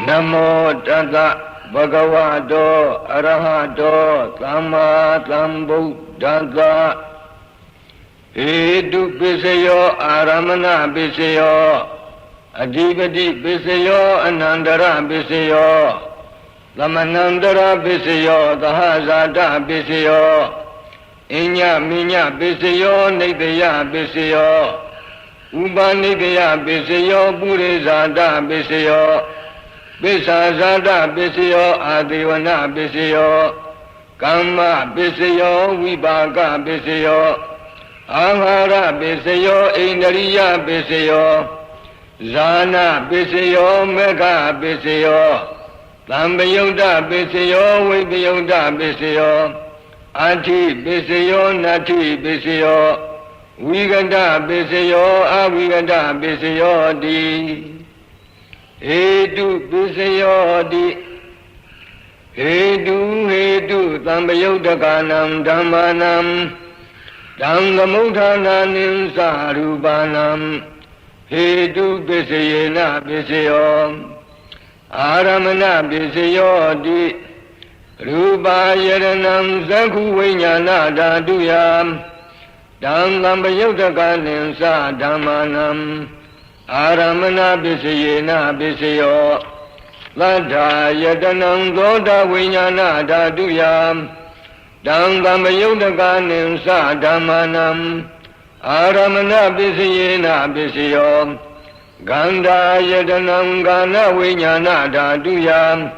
Namo Tassa Bhagavato Arahato Samma Sambuddhassa Hetu Pisayo Aramana Pisayo Adhipati Pisayo Anandara Pisayo Lamanandara Pisayo Dahasata Pisayo Inya Minya Pisayo Nidya Pisayo Upanidya Pisayo Purisada Pisayo Pisasada Pisayo Adivana Pisayo Kamma Pisayo Vibhaka Pisayo Ahara Pisayo Indriya Pisayo Zana Pisayo Mega Pisayo Tambayuda Pisayo Vipayuda Pisayo Ati Pisayo Nati Pisayo Vigada Pisayo Avigada Pisayo Di Hetu Pisayo Di Hetu Tambayudakanam Dhammanam Dhammamuthananim Sarupanam Hetu Pisayena Pisayo Aramana Pisayo Di Rupa Yaranam Zakhu Vinyana Dhaduyam Dhammamuthananim Sadhammanam Aramana Pisayena Pisayo Ladha Yadanam Dhoda Vinyana Dhaduyam Dhammamuthananim Sadhammanam Aramana Pisayena Pisayo Gandha Yadanam Gana Vinyana Dhaduyam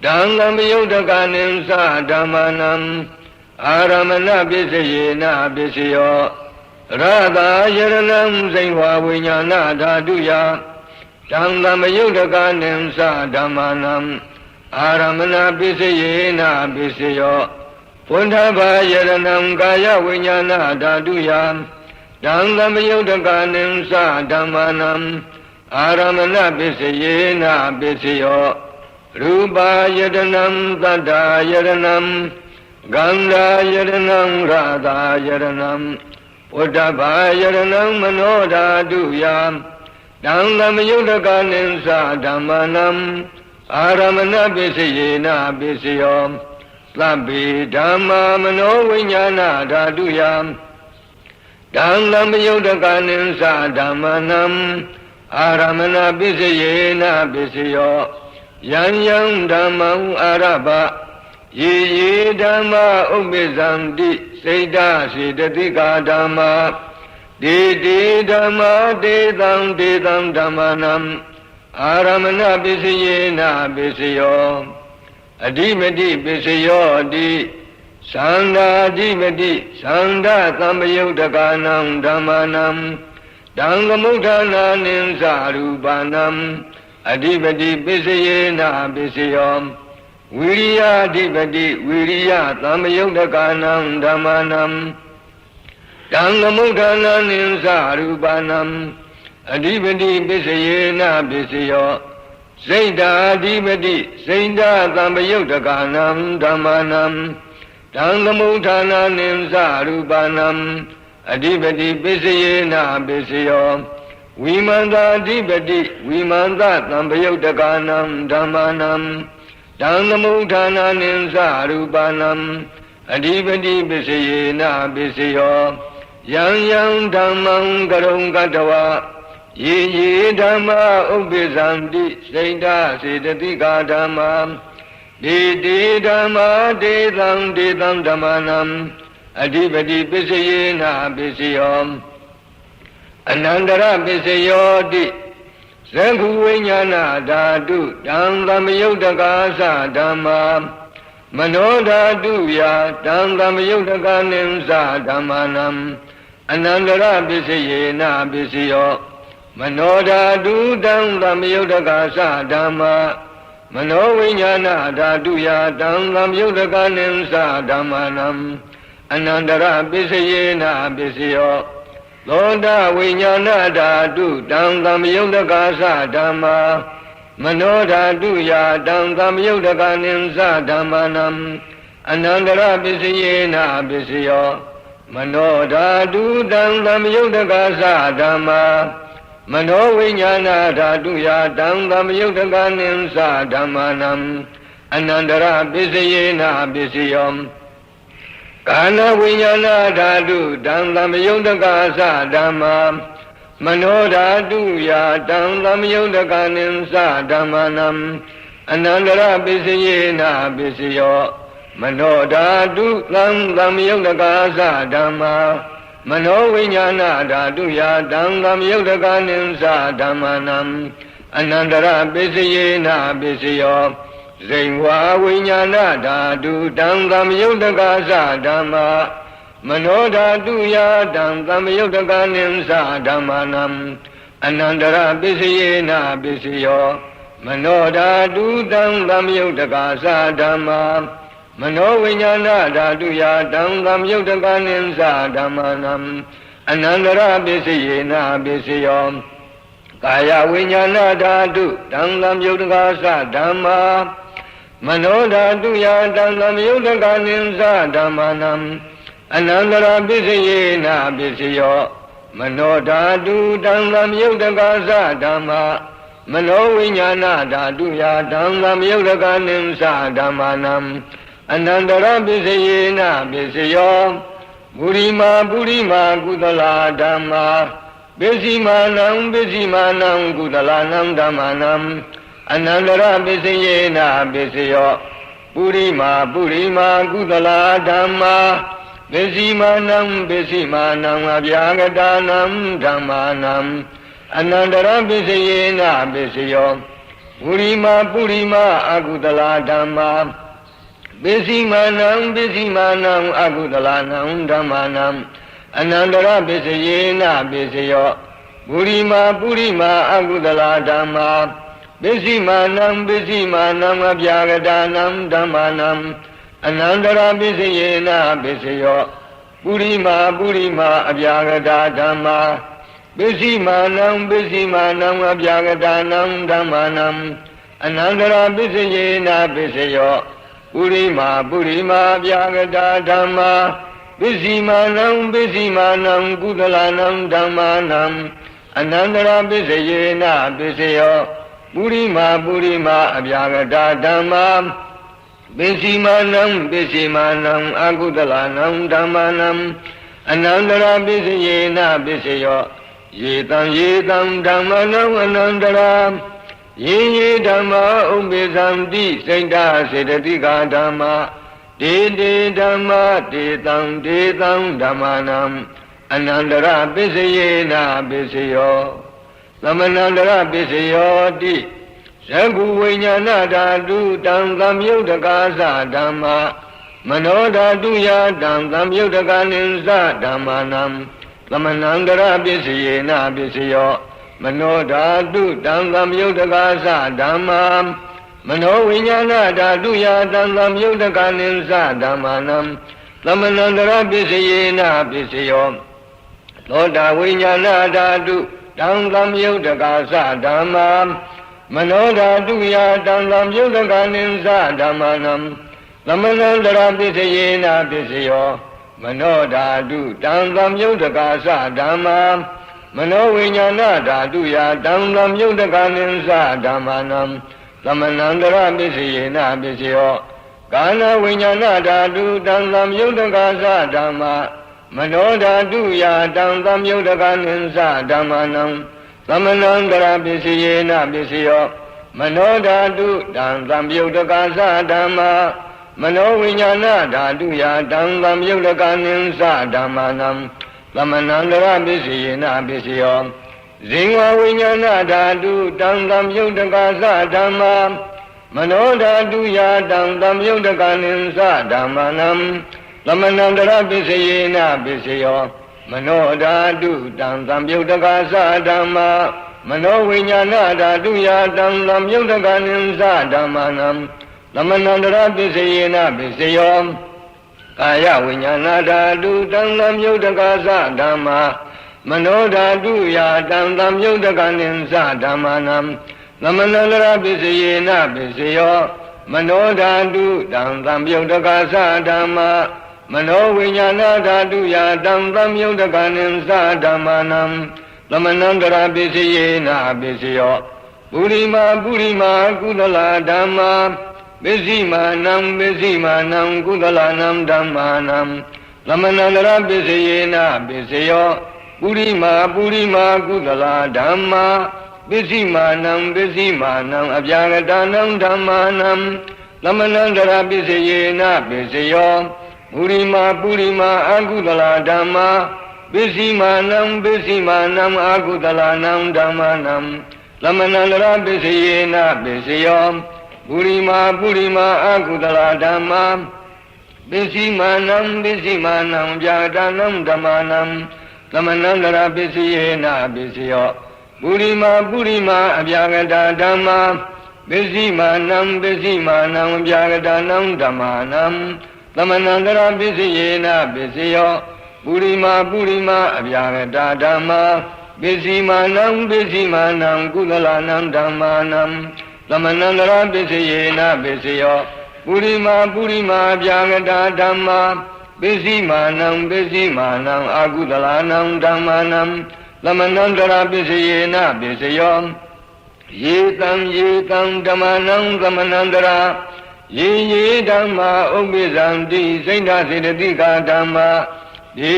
Dhammamuthananim Sadhammanam Aramana Pisayena Pisayo Radha Yadanam Zaihwa Vinyana Dhaduyam Dhammamuthananim Sadhammanam Aramana Pisayena Pisayo Pundhava Yadanam Kaya Vinyana Dhaduyam Dhammamuthananim Sadhammanam Aramana Pisayena Pisayo Rupa Yadanam Tadda Yadanam Gandha Yadanam Radha Yadanam Pundhava Yadanam Mano Dhaduyam Dhammamuthananim Sadhammanam Aramana Pisayena Pisayo Labbi Dhamma Mano Vinyana Dhaduyam Dhammamuthananim Sadhammanam Aramana Pisayena Pisayo Yang Dhammam Arabha Ye Dhamma Ubizanti Seda Siddhatika Dhamma De Dhamma Dedam Dhammanam Aramana Pisayena Pisayo Adhimati Pisayo Di Sanda Adhimati Sanda Tambayudakanam Dhammanam Dhammamuthananim Sarupanam Adhipati Pisayena Pisayo Viriya Adhipati Viriya Tambayudakanam Dhammanam Dhammamuthananim Sarupanam Adhipati Pisayena Pisayo Saita Adhipati Saita Tambayudakanam Dhammanam Dhammamuthananim Sarupanam Adhipati Pisayena Pisayo Vimanta Adhipati Vimanta Tambayudakanam Dhammanam Dhammamuthananim Sarupanam Adhipati Pisayena Pisayo Yang Dhammam Karong Katawa Ye Dhamma Ubizanti Saita Siddhatika Dhamma De Dhamma Dedam Dhammanam Adhipati Pisayena Pisayo Anandara Pisayo Di Zakhu Vinyana Dhatu Dhammamuthananim Dhamma Mano Dhaduya Dhammamuthananim Sadhammanam Anandara Pisayena Pisayo Mano Dhatu Dhammamuthananim Dhamma Mano Vinyana Dhaduya Dhammamuthananim Sadhammanam Anandara Pisayena Pisayo Loda Vinyana Dhatu Dhammamuthananim Dhamma Mano Dhaduya Dhammamuthananim Sadhammanam Anandara Pisayena Pisayo Mano Dhatu Dhammamuthananim Dhamma မနောဝိညာဏဓာတုယာတံသမယုတ်တကနိသဓမ္မာနံအနန္တရပစ္စယေနပစ္စယောကာနဝိညာဏဓာတုတံသမယုတ်တကသဓမ္မာမနောဓာတုယာတံသမယုတ်တကနိသဓမ္မာနံအနန္တရပစ္စယေနပစ္စယောမနောဓာတုသံသမယုတ်တကသဓမ္မာမနောဝိညာဏဓာတုယာတံသမယုတ်တကနိသဓမ္မာနံအနန္တရပစ္စယေနပစ္စယောဇိဝါဝိညာဏဓာတုတံသမယုတ်တကသဓမ္မာမနောဓာတုယာတံသမယုတ်တကနိသဓမ္မာနံအနန္တရပစ္စယေနပစ္စယောမနောဓာတုတံသမယုတ်တကသဓမ္မာမနောဝိညာဏဓာတုယာတံသမယုတ်တကနိသဓမ္မာနံအနန္တရပစ္စယေနပစ္စယောကာယဝိညာဏဓာတုတံသမယုတ်တကသဓမ္မာမနောဓာတုယာတံသမယုတ်တကနိသဓမ္မာနံအနန္တရပစ္စယေနပစ္စယောမနောဓာတုတံသမယုတ်တကသဓမ္မာမနောဝိညာဏဓာတုယာတံသမယုတ်တကနိသဓမ္မာနံအနန္တရပစ္စယေနပစ္စယောပုရိမာကုသလာဓမ္မာပစ္စည်းမာနံကုသလာနံဓမ္မာနံအနန္တရပစ္စယေနပစ္စယောပုရိမာကုသလာဓမ္မာပစ္စည်းမာနံအဗျာဂတာနံဓမ္မာနံအနန္တရပစ္စယေနပစ္စယောပုရိမာအကုသလာဓမ္မာပစ္စည်းမာနံအကုသလာနံဓမ္မာနံအနန္တရပစ္စယေနပစ္စယောပုရိမာအကုသလာဓမ္မာပစ္စည်းမာနံအဗျာဂတာနံဓမ္မာနံအနန္တရပစ္စယေနပစ္စယောပုရိမာအဗျာဂတာဓမ္မာပစ္စည်းမာနံအဗျာဂတာနံဓမ္မာနံအနန္တရပစ္စယေနပစ္စယောပုရိမာအဗျာဂတာဓမ္မာပစ္စည်းမာနံကုသလာနံဓမ္မာနံအနန္တရပစ္စယေနပစ္စယောပုရိမာအဗျာဂတာဓမ္မာပစ္စည်းမာနံအကုသလာနံဓမ္မာနံအနန္တရပစ္စယေနပစ္စယောယေတံဓမ္မာနံအနန္တရာယေဓမ္မာဥပ္ပေသံတိစိတ်တစေတသိကာဓမ္မာဒေဓမ္မာဒေတံဓမ္မာနံအနန္တရပစ္စယေနပစ္စယောသမဏန္တရပစ္စယောတိဇဂုဝိညာဏဓာတုတံသမယုတ်တကသဓမ္မာမနောဓာတုယာတံသမယုတ်တကနိသဓမ္မာနံသမဏန္တရပစ္စယေနပစ္စယောမနောဓာတုတံသမယုတ်တကသဓမ္မာမနောဝိညာဏဓာတုယာတံသမယုတ်တကနိသဓမ္မာနံသမဏန္တရပစ္စယေနပစ္စယောသောတာဝိညာဏဓာတုတံသမယုတ်တကသဓမ္မာမနောဓာတုယာတံသမယုတ်တကနိသဓမ္မာနံသမဏန္တရပစ္စယေနပစ္စယောမနောဓာတုတံသမယုတ်တကသဓမ္မာမနောဝိညာဏဓာတုယာတံသမယုတ်တကနိသဓမ္မာနံသမဏန္တရပစ္စယေနပစ္စယောကာနဝိညာဏဓာတုတံသမယုတ်တကသဓမ္မာမနောဓာတုယာတံသမယုတ်တကနိသဓမ္မာနံသမဏန္တရပစ္စယေနပစ္စယောမနောဓာတုတံသမယုတ်တကသဓမ္မာမနောဝိညာဏဓာတုယာတံသမယုတ်တကနိသဓမ္မာနံသမဏန္တရပစ္စယေနပစ္စယောဇိဝဝိညာဏဓာတုတံသမယုတ်တကသဓမ္မာမနောဓာတုယာတံသမယုတ်တကနိသဓမ္မာနံသမဏန္တရပစ္စယေနပစ္စယောမနောဓာတုတံသမယုတ်တကသဓမ္မာမနောဝိညာဏဓာတုယာတံသမယုတ်တကနိသဓမ္မာနံသမဏန္တရပစ္စယေနပစ္စယောကာယဝိညာဏဓာတုတံသမယုတ်တကသဓမ္မာမနောဓာတုယာတံသမယုတ်တကနိသဓမ္မာနံသမဏန္တရပစ္စယေနပစ္စယောမနောဓာတုတံသမယုတ်တကသဓမ္မာမနောဝိညာဏဓာတုယာတံသမယုတ်တကနိသဓမ္မာနံ သမဏန္တရာပစ္စယေနာပစ္စယောပုရိမာကုသလဓမ္မာပစ္စည်းမာနံကုသလနံဓမ္မာနံသမဏန္တရာပစ္စယေနာပစ္စယောပုရိမာကုသလဓမ္မာပစ္စည်းမာနံအပြာဂတနံဓမ္မာနံသမဏန္တရာပစ္စယေနာပစ္စယောပုရိမာအကုသလဓမ္မာပစ္စည်းမာနံအာကုသလနံဓမ္မာနံသမဏန္တရာပစ္စယေနာပစ္စယောပုရိမာအာကုသလဓမ္မာပစ္စည်းမာနံဗျာဒနံဓမ္မာနံသမဏန္တရာပစ္စယေနာပစ္စယောပုရိမာအဗျာဂတဓမ္မာပစ္စည်းမာနံဗျာဂတနံဓမ္မာနံသမဏန္တရာပစ္စယေနာပစ္စယောပုရိမာအဗျာဂတဓမ္မာပစ္စည်းမာနံကုသလနံဓမ္မာနံသမဏန္တရာပစ္စယေနာပစ္စယောပုရိမာအဗျာဂတဓမ္မာပစ္စည်းမာနံအာကုသလနံဓမ္မာနံသမဏန္တရာပစ္စယေနာပစ္စယောယေတံဓမ္မာနံသမဏန္တရာယေဓမ္မာဥပ္ပိဇံတိစိဏ္ဍစေတသိကာဓမ္မာဒေ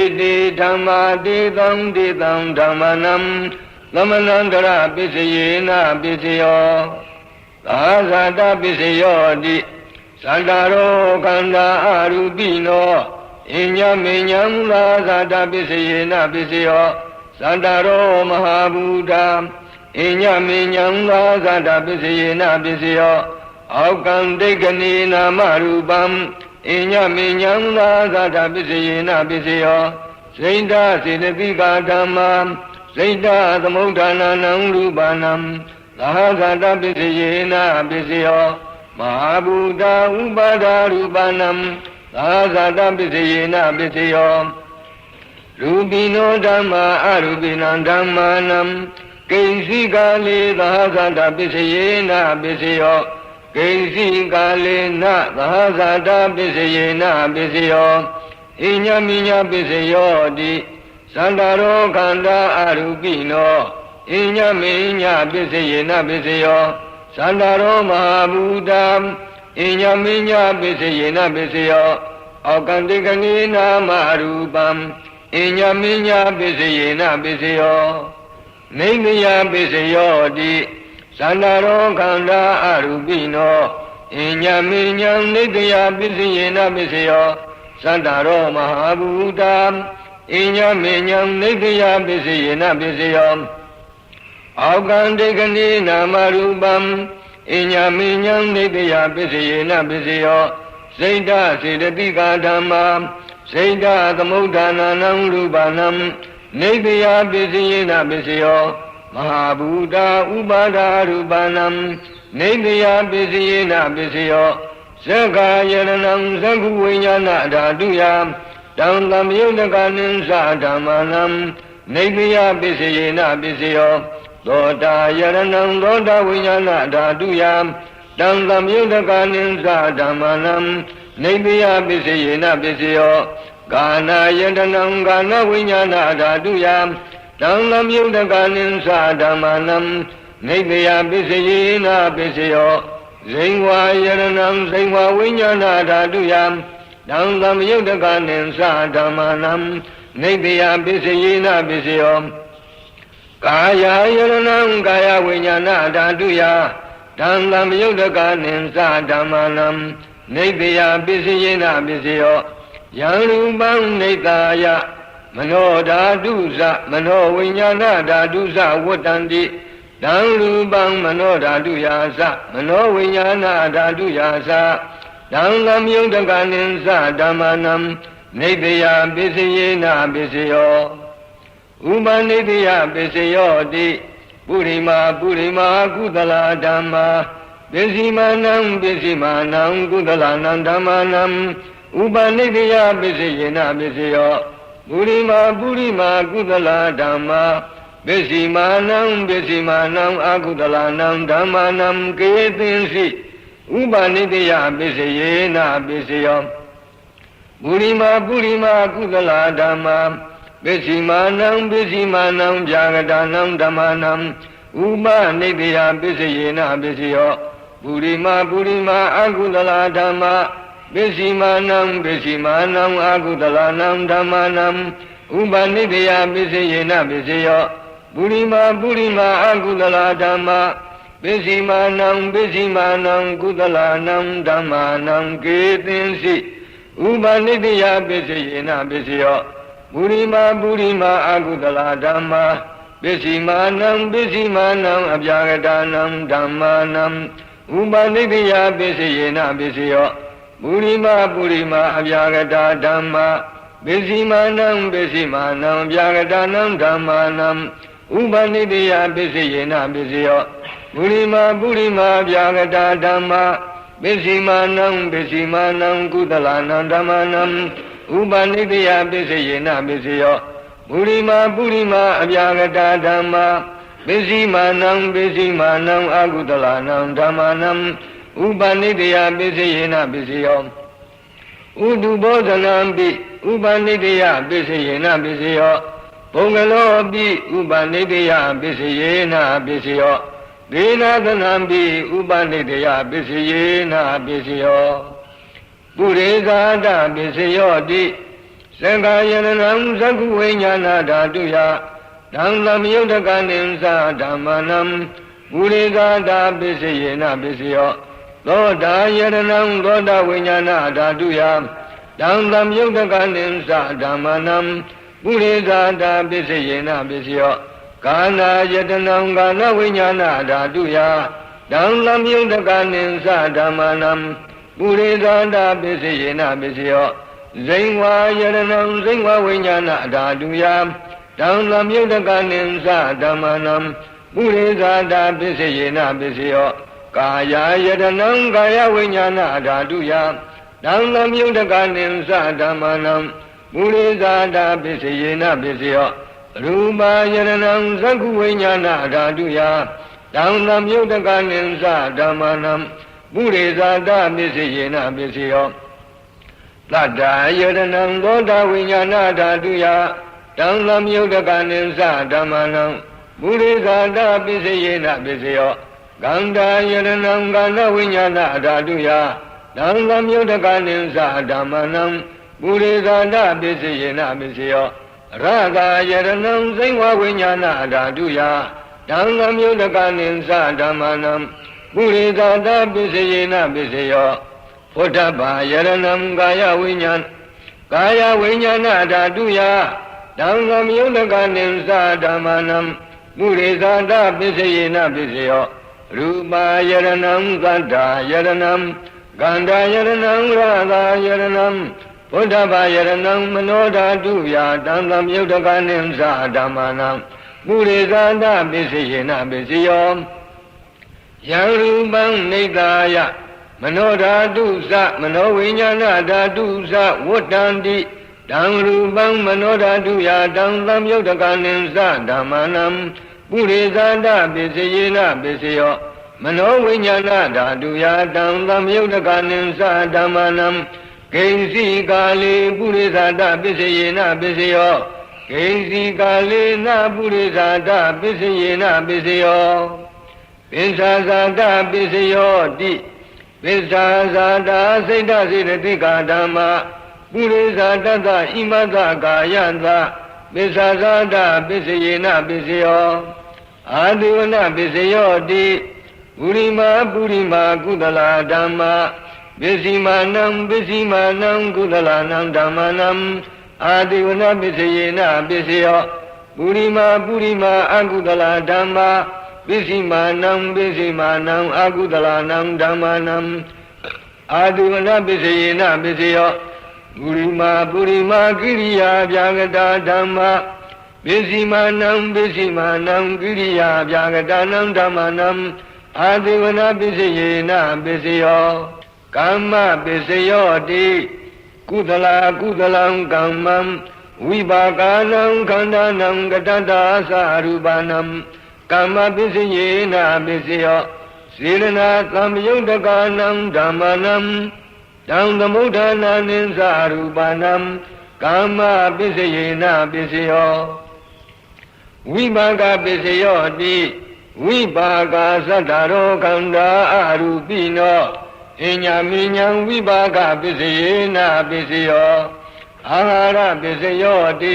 ဓမ္မာဒေသံဓမ္မာနံသမဏန္တရာပစ္စယေနာပစ္စယောသာဇာတပစ္စယောတိသန္တာရောခန္ဓာအရူပိနောအညမေညံသာဇာတပစ္စယေနာပစ္စယောသန္တာရောမဟာဘူတာအညမေညံသာဇာတပစ္စယေနာပစ္စယောအောက်ကံဒိဋ္ဌနေနာမရူပံအညမေညံသာဇာတပစ္စယေနာပစ္စယောစိဏ္ဍစေတသိကာဓမ္မာစိဏ္ဍသမုဋ္ဌာနာနံရူပနံသာဇာတပစ္စယေနာပစ္စယောမဟာဘူတာဥပါဒာရူပနံသာဇာတပစ္စယေနာပစ္စယောရူပိနောဓမ္မာအရူပိနံဓမ္မာနံကိဉ္စီကာလေသာဇာတပစ္စယေနာပစ္စယောကိဉ္စီကာလေနသာဇာတပစ္စယေနာပစ္စယောအညမိညပစ္စယောတိသန္တာရောခန္ဓာအရူပိနောအညမိညပစ္စယေနာပစ္စယောသန္တာရောမဟာဘူတာအညမိညပစ္စယေနာပစ္စယောအောက်ကံတိကနေနာမရူပံအညမိညပစ္စယေနာပစ္စယောနိမယပစ္စယောတိသန္တာရောခန္ဓာအရူပိနောအညမိညံနိတယပစ္စယေနာပစ္စယောသန္တာရောမဟာဘူတာအညမိညံနိတယပစ္စယေနာပစ္စယောအောက်ကံတိကနေနာမရူပံအညမိညံနိတယပစ္စယေနာပစ္စယောစိဏ္ဍစေတသိကာဓမ္မာစိဏ္ဍသမုဋ္ဌာနာနံရူပနံနိတယပစ္စယေနာပစ္စယောမဟာဘူတာဥပါဒာရူပနံနိတယပစ္စယေနာပစ္စယောသက္ကာယရဏံသက္ခုဝိညာဏဓာတုယတံသမ္ယုတကနိသဓမ္မာနံနိတယပစ္စယေနာပစ္စယောသောတာယရဏံသောတာဝိညာဏဓာတုယတံသမ္ယုတကနိသဓမ္မာနံနိတယပစ္စယေနာပစ္စယောကာနာယတနံကာနဝိညာဏဓာတုယတံသမ္ယုတကနိသဓမ္မာနံနိတယပစ္စယေနာပစ္စယောဇိဝါယရဏံဇိဝဝိညာဏဓာတုယတံသမ္ယုတကနိသဓမ္မာနံနိတယပစ္စယေနာပစ္စယောကာယယရဏံကာယဝိညာဏဓာတုယတံသမ္ယုတကနိသဓမ္မာနံနိတယပစ္စယေနာပစ္စယောယံရူပံနိတာယမနောဓာတုဇမနောဝိညာဏဓာတုဇဝတ္တန္တိတံရူပံမနောဓာတုယာသမနောဝိညာဏဓာတုယာတံသမ္ယုတကနိသဓမ္မာနံနိတယပစ္စယေနာပစ္စယောဥပနိတယပစ္စယောတိပုရိမာကုသလဓမ္မာပစ္စည်းမာနံကုသလနံဓမ္မာနံဥပနိတယပစ္စယေနာပစ္စယောပုရိမာကုသလဓမ္မာပစ္စည်းမာနံအာကုသလနံဓမ္မာနံကေသင်္စိဥပနိတယပစ္စယေနာပစ္စယောပုရိမာကုသလဓမ္မာပ ပိစီမာနံပိစီမာနံဗျာဂတာနံဓမ္မာနံဥပနိတယပိစယေနပိစယောပုရိမာပုရိမာအကုသလဓမ္မာပိစီမာနံပိစီမာနံအကုသလနံဓမ္မာနံဥပနိတယပိစယေနပိစယောပုရိမာပုရိမာအကုသလဓမ္မာပိစီမာနံပိစီမာနံကုသလနံဓမ္မာနံကေသင်္စိဥပနိတယပိစယေနပိစယောပုရိမာပုရိမာအကုသလဓမ္မာပိစီမာနံပိစီမာနံအဗျာဂတာနံဓမ္မာနံဥပနိတယပိစယေနပိစယောပုရိမာပုရိမာအဗျာဂတာဓမ္မာပိစီမာနံပိစီမာနံအဗျာဂတာနံဓမ္မာနံဥပနိတယပိစယေနပိစယောပုရိမာပုရိမာအဗျာဂတာဓမ္မာပိစီမာနံပိစီမာနံကုသလနံဓမ္မာနံဥပနိတယပိစယေနပိစယောပုရိမာပုရိမာအဗျာဂတာဓမ္မာပိစီမာနံပိစီမာနံအကုသလနံဓမ္မာနံဥပနိတယပိစယေနပိစယောဥတုဘောဓနံပိဥပနိတယပိစယေနပိစယောဘုံကလောပိဥပနိတယပိစယေနပိစယောဒေနသနံပိဥပနိတယပိစယေနပိစယောပုရိသတပိစယောတိသံဃာယရဏံသက္ခုဝိညာဏဓာတုယဓမ္မမယုတ်တကနိသဓမ္မနံပုရိသတပိစယေနပိစယောသောတာယရဏံသောတာဝိညာဏဓာတုယဓမ္မမယုတ်တကနိသဓမ္မနံပုရိသတပိစယေနပိစယောကာနာယတနံကာနဝိညာဏဓာတုယဓမ္မမယုတ်တကနိသဓမ္မနံပုရိသတပိစယေနပိစယောဇိဝါယရဏံဇိဝဝိညာဏဓာတုယဓမ္မမြုတကနိသဓမ္မနံပုရိသတာပိစယေနပိစယောကာယယရဏံကာယဝိညာဏဓာတုယဓမ္မမြုတကနိသဓမ္မနံပုရိသတာပိစယေနပိစယောရူပယရဏံသက္ခုဝိညာဏဓာတုယဓမ္မမြုတကနိသဓမ္မနံပုရိသတာပိစယေနပိစယောသတ္တယရဏံသောတာဝိညာဏဓာတုယဓမ္မမြုတကနိသဓမ္မနံပုရိသတာပိစယေနပိစယောကန္တာယရဏံကန္တဝိညာဏဓာတုယဓမ္မမြုတကနိသဓမ္မနံပုရိသတာပိစယေနပိစယောရဂာယရဏံစိဝဝိညာဏဓာတုယဓမ္မမြုတကနိသဓမ္မနံပုရိသတာပိစယေနပိစယောဘုဒ္ဓဘာယရဏံကာယဝိညာဏဓာတုယဓမ္မမြုတကနိသဓမ္မနံပုရိသတာပိစယေနပိစယောရူပယရဏံသတ္တယရဏံကန္တာယရဏံရာဂာယရဏံဘုဒ္ဓဘာယရဏံမနောဓာတုယဓမ္မမြုတကနိသဓမ္မနံပုရိသတာပိစယေနပိစယောယံရူပံနိတ္တာယမနောဓာတုသမနောဝိညာဏဓာတုသဝတ္တန္တိဓမ္မရူပံမနောဓာတုယဓမ္မမြုတကနိသဓမ္မနံပုရိသတာပိစယေနပိစယောမနောဝိညာဏဓာတုယဓမ္မမြုတကနိသဓမ္မနံဂိဉ္စီကာလေပုရိသတာပိစယေနပိစယောဂိဉ္စီကာလေနပုရိသတာပိစယေနပိစယောပိစ္ဆာဇာတာပိစယောတိပိစ္ဆာဇာတာစိတ်တစေတသိကာဓမ္မာပုရိသတတ္တဣမတ္တကာယံသပိစ္ဆာဇာတာပိစယေနပိစယောအာတိဝနပိစယောတိပုရိမာပုရိမာကုသလဓမ္မာပိစီမာနံပိစီမာနံကုသလနံဓမ္မနံအာတိဝနပိစယေနပိစယောပုရိမာပုရိမာအကုသလဓမ္မာပိစီမာနံပိစီမာနံအကုသလနံဓမ္မနံအာတိဝနပိစယေနပိစယောပုရိမာပုရိမာကိရိယာဗျာဂတာဓမ္မာပိစီမာနံပိစီမာနံကိရိယာဗျာဂတာနံဓမ္မနံအာတိဝနပိစယေနပိစယောကမ္မပိစယောတိကုသလကုသလံကမ္မံဝိပါကနံခန္ဓာနံကတတ္တာသရူပနံကမ္မပိစယေနပိစယောစေရဏသမ္ပယုတ်တကနံဓမ္မနံတံသမုဋ္ဌာနာနိသရူပနံ ကာမပစ္စယေနပစ္စယောဝိပါကပစ္စယောတိဝိပါကသတ္တရောခန္ဓာအရူပိနောအညာမိညာဝိပါကပစ္စယေနပစ္စယောအာဟာရပစ္စယောတိ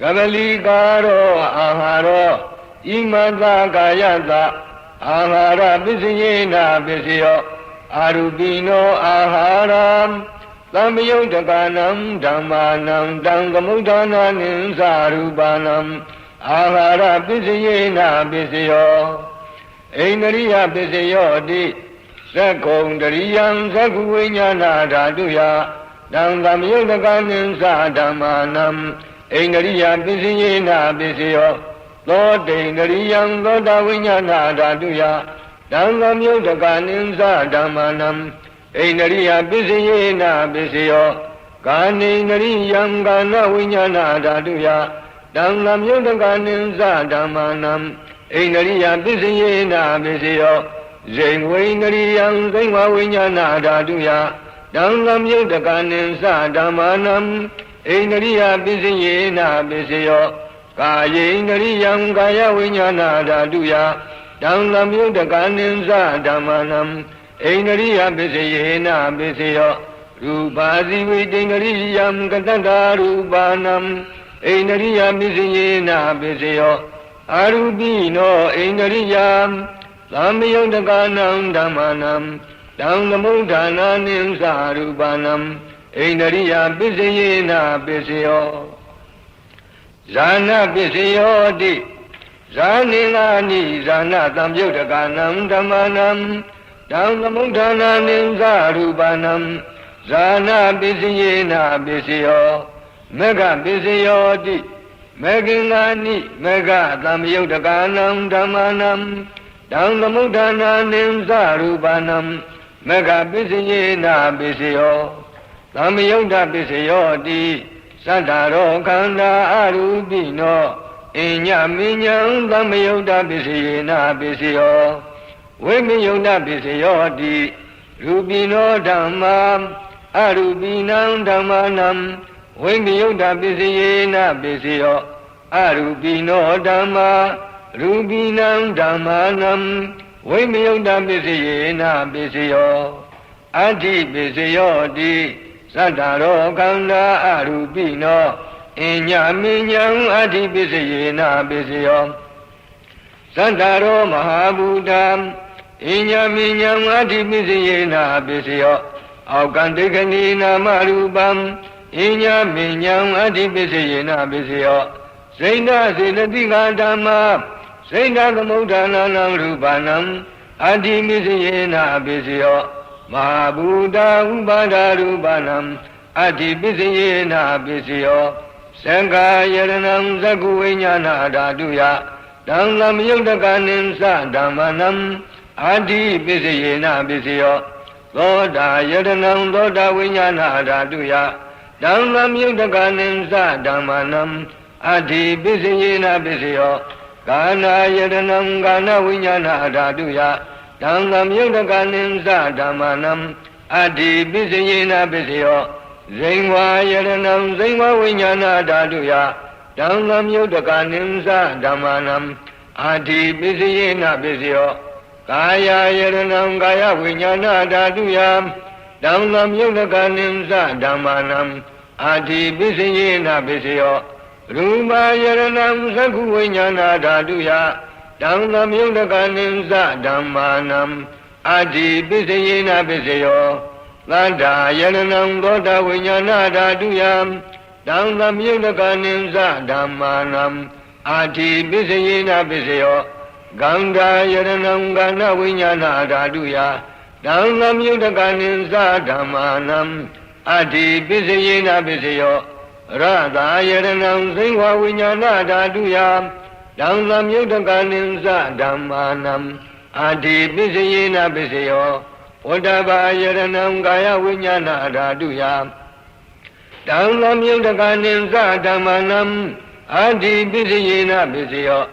ကပလီကာရောအာဟာရောဣမတကာယတအာဟာရပစ္စယေနပစ္စယောအာရူပိနောအာဟာရသံယုတ်တကနံဓမ္မာနံတံကမုဋ္ဌာနာနိသရူပနံအာဟာရပစ္စယေနပစ္စယောဣန္ဒရိယပစ္စယောတိသက္ကုံတရိယံသက္ကုဝိညာဏဓာတုယတံသမယုတ်တကနိသဓမ္မာနံဣန္ဒရိယပစ္စယေနပစ္စယောသောတိန္ဒရိယံသောတဝိညာဏဓာတုယတံသမယုတ်တကနိသဓမ္မာနံဣန္ဒရိယပစ္စယေနပစ္စယောကာနိန္ဒရိယံကာနဝိညာဏဓာတုယတံသမယုတ်တကနိသဓမ္မာနံဣန္ဒရိယပစ္စယေနပစ္စယောဇိဝိန္ဒရိယံဇိဝဝိညာဏဓာတုယတံသမယုတ်တကနိသဓမ္မာနံဣန္ဒရိယပစ္စယေနပစ္စယောကာယေန္ဒရိယံကာယဝိညာဏဓာတုယတံသမယုတ်တကနိသဓမ္မာနံဣန္ဒရိယပစ္စယေနပစ္စယောရူပါဇိဝိတိန္ဒရိယံကတ္တရူပနံဣန္ဒရိယပစ္စယေနပစ္စယောအာရူပိနောဣန္ဒရိယံသမယုတ်တကနံဓမ္မာနံတံသမုဋ္ဌာနာနိသရူပနံဣန္ဒရိယပစ္စယေနပစ္စယောဇာနပစ္စယောတိဇာနိနာနိဇာနသံယုတ်တကနံဓမ္မာနံတံသမုဋ္ဌာနာနိသရူပနံဇာနပစ္စယေနပစ္စယောမေဃပစ္စယောတိမေဃင်္ဂာနိမေဃသံယုတ်တကနံဓမ္မာနံတံသမုဋ္ဌာနာနိသရူပနံမေဃပစ္စယေနပစ္စယောသမယုတ်တပစ္စယောတိသတ္တရောခန္ဓာအရူပိနောအညမိညာသမယုတ်တပစ္စယေနပစ္စယောဝိမယုတ်တပစ္စယောတိရူပိနောဓမ္မာအရူပိနံဓမ္မာနံဝိမယုတ်တပစ္စယေနပစ္စယောအရူပိနောဓမ္မာရူပိနံဓမ္မာနံဝိမယုတ်တပစ္စယေနပစ္စယောအဋ္ဌိပစ္စယောတိသတ္တရောခန္ဓာအရူပိနောအညမိညာအဋ္ဌိပစ္စယေနပစ္စယောသတ္တရောမဟာဘူတံအညမိညာအဋ္ဌိပစ္စယေနပစ္စယောအောက်ကံတေခဏီနာမရူပံအညမိညာအဋ္ဌိပစ္စယေနပစ္စယောစိဏ္ဍစေတသိကဓမ္မာစိဏ္ဍသမုဋ္ဌာနာနံရူပနံအဋ္ဌိပစ္စယေနပစ္စယောမဟာဘူတဥပါဒရူပနံအဋ္ဌိပစ္စယေနပစ္စယောသံဃာယရဏံသက္ကုဝိညာဏဓာတုယတံသမယုတ်တကနိသဓမ္မနံအဋ္ဌိပစ္စယေနပစ္စယောသောတာယရဏံသောတာဝိညာဏဓာတုယတံသမယုတ်တကနိသဓမ္မနံအဋ္ဌိပစ္စယေနပစ္စယောကာနာယရဏံကာနဝိညာဏဓာတုယတံသမယုတ်တကနိသဓမ္မနံအဋ္ဌိပစ္စယေနပစ္စယောဇိဝါယရဏံဇိဝဝိညာဏဓာတုယတံသမယုတ်တကနိသဓမ္မနံအဋ္ဌိပစ္စယေနပစ္စယောကာယယရဏံကာယဝိညာဏဓာတုယတံသမယုတ်တကနိသဓမ္မနံအဋ္ဌိပစ္စယေနပစ္စယောရူပယရဏံသက္ခုဝိညာဏဓာတုယတံသမယုတ်တကနိသဓမ္မာနံအဋ္ဌိပစ္စယေနပစ္စယောသတ္တာယရဏံသောတာဝိညာဏဓာတုယတံသမယုတ်တကနိသဓမ္မာနံအဋ္ဌိပစ္စယေနပစ္စယောဂန္ဓာယရဏံကာဏဝိညာဏဓာတုယတံသမယုတ်တကနိသဓမ္မာနံအဋ္ဌိပစ္စယေနပစ္စယောရတာယရဏံဇိဝဝိညာဏဓာတုယတံသမယုတ်တကနိသဓမ္မာနံအဋ္ဌိပစ္စယေနပစ္စယောဝတ္တဘာယရဏံကာယဝိညာဏဓာတုယတံသမယုတ်တကနိသဓမ္မာနံအဋ္ဌိပစ္စယေနပစ္စယော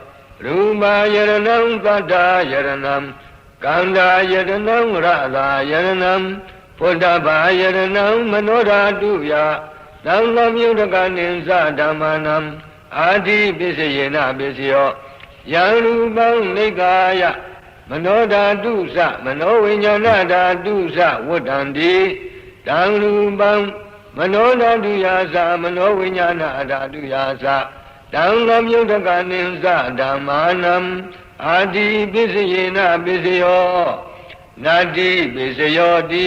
ရူပယရဏံသတ္တာယရဏံကန္ဓာယရဏံရတာယရဏံဝတ္တဘာယရဏံမနောဓာတုယ တံသမယုတကနိသဓမ္မာနံအာတိပစ္စယေနပစ္စယောယံရူပံနိကာယမနောဓာတုသမနောဝိညာဏဓာတုသဝတ္တံတိတံရူပံမနောဓာတုယာသမနောဝိညာဏဓာတုယာသတံသမယုတကနိသဓမ္မာနံအာတိပစ္စယေနပစ္စယောနာတိပစ္စယောတိ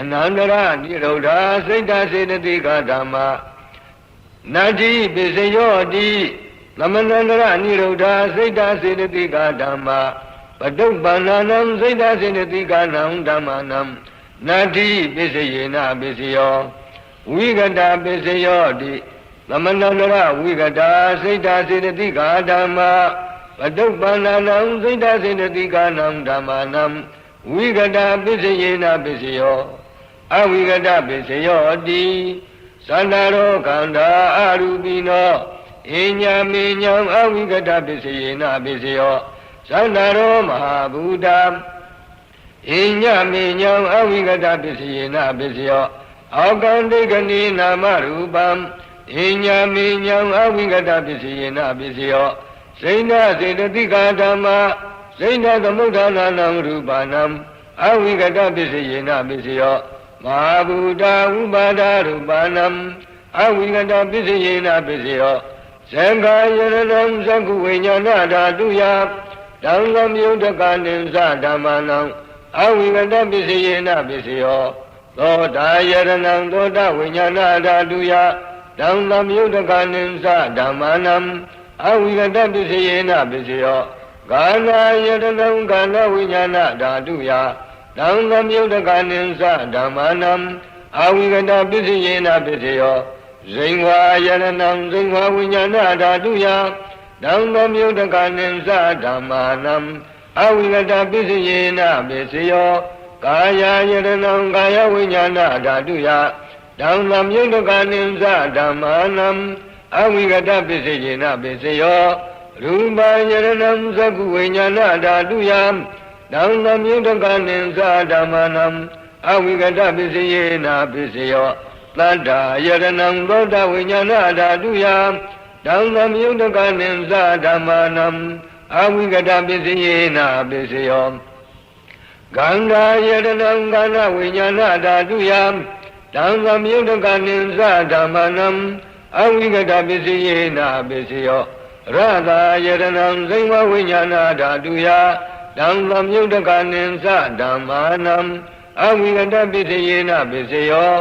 အနန္တရနိရောဓစိတ်တစေတသိကဓမ္မနာတိပစ္စယောတိသမန္တရနိရောဓစိတ်တစေတသိကဓမ္မပတုပ္ပန္နံစိတ်တစေတသိကနံဓမ္မနံနာတိပစ္စယေနပစ္စယောဝိကတပစ္စယောတိသမန္တရဝိကတစိတ်တစေတသိကဓမ္မပတုပ္ပန္နံစိတ်တစေတသိကနံဓမ္မနံဝိကတပစ္စယေနပစ္စယောအဝိကတပစ္စယောတိသန္တာရောခန္ဓာအရူပိနောအညာမေညာအဝိကတပစ္စယေနပစ္စယောသန္တာရောမဟာဘူတာအညာမေညာအဝိကတပစ္စယေနပစ္စယောအောကံဒိကနိနာမရူပံအညာမေညာအဝိကတပစ္စယေနပစ္စယောစိဏစေတသိကဓမ္မစိဏသမုဋ္ဌာနာနံရူပနံအဝိကတပစ္စယေနပစ္စယောမဟာဘူတာဥပါဒရူပနံအဝိကတပစ္စယေနပစ္စယောသံဃာယရဏံသက္ကုဝိညာဏဓာတုယတံလမြုတကနိသဓမ္မနံအဝိကတပစ္စယေနပစ္စယောသောတာယရဏံသောတာဝိညာဏဓာတုယတံလမြုတကနိသဓမ္မနံအဝိကတပစ္စယေနပစ္စယောကာနာယရဏံကာနဝိညာဏဓာတုယတံသမယုတကနိသဓမ္မာနံအဝိကတပစ္စယေနပစ္စယောဇိဝါယရဏံဇိဝါဝိညာဏဓာတုယတံသမယုတကနိသဓမ္မာနံအဝိကတပစ္စယေနပစ္စယောကာယယရဏံကာယဝိညာဏဓာတုယတံသမယုတကနိသဓမ္မာနံအဝိကတပစ္စယေနပစ္စယောရူပယရဏံသက္ကုဝိညာဏဓာတုယတံသမယုတကနိသဓမ္မနံအဝိကတပစ္စယေနပစ္စယောသတ္တယရဏံသောတဝိညာဏဓာတုယတံသမယုတကနိသဓမ္မနံအဝိကတပစ္စယေနပစ္စယောဂန္ဓာယရဏံကာဏဝိညာဏဓာတုယတံသမယုတကနိသဓမ္မနံအဝိကတပစ္စယေနပစ္စယောရတာယရဏံဇိဝဝိညာဏဓာတုယတံသမယုတကနိသဓမ္မာနံအဝိကတပစ္စယေနပစ္စယော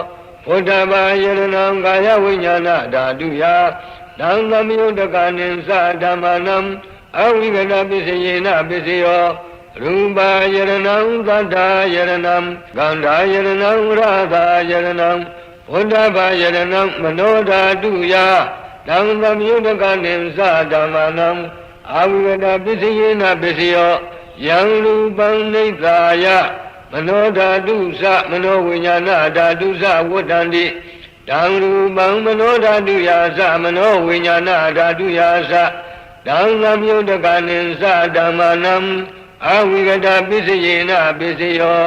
ဘုဒ္ဓဘာယရဏံကာယဝိညာဏဓာတုယတံသမယုတကနိသဓမ္မာနံအဝိကတပစ္စယေနပစ္စယောရူပယရဏံသတ္တာယရဏံဂန္ဓာယရဏံရတာယရဏံဘုဒ္ဓဘာယရဏံမနောဓာတုယတံသမယုတကနိသဓမ္မာနံအဝိကတပစ္စယေနပစ္စယောယံရူပံနိသာယမနောဓာတုသမနောဝိညာဏဓာတုသဝတ္တံတိတံရူပံမနောဓာတုယာသမနောဝိညာဏဓာတုယာသတံသမယုတကနိသဓမ္မာနံအဝိကတပစ္စယေနပစ္စယော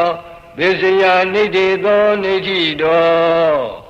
ပစ္စယနိဋ္ဌိသောနိဋ္ဌိတော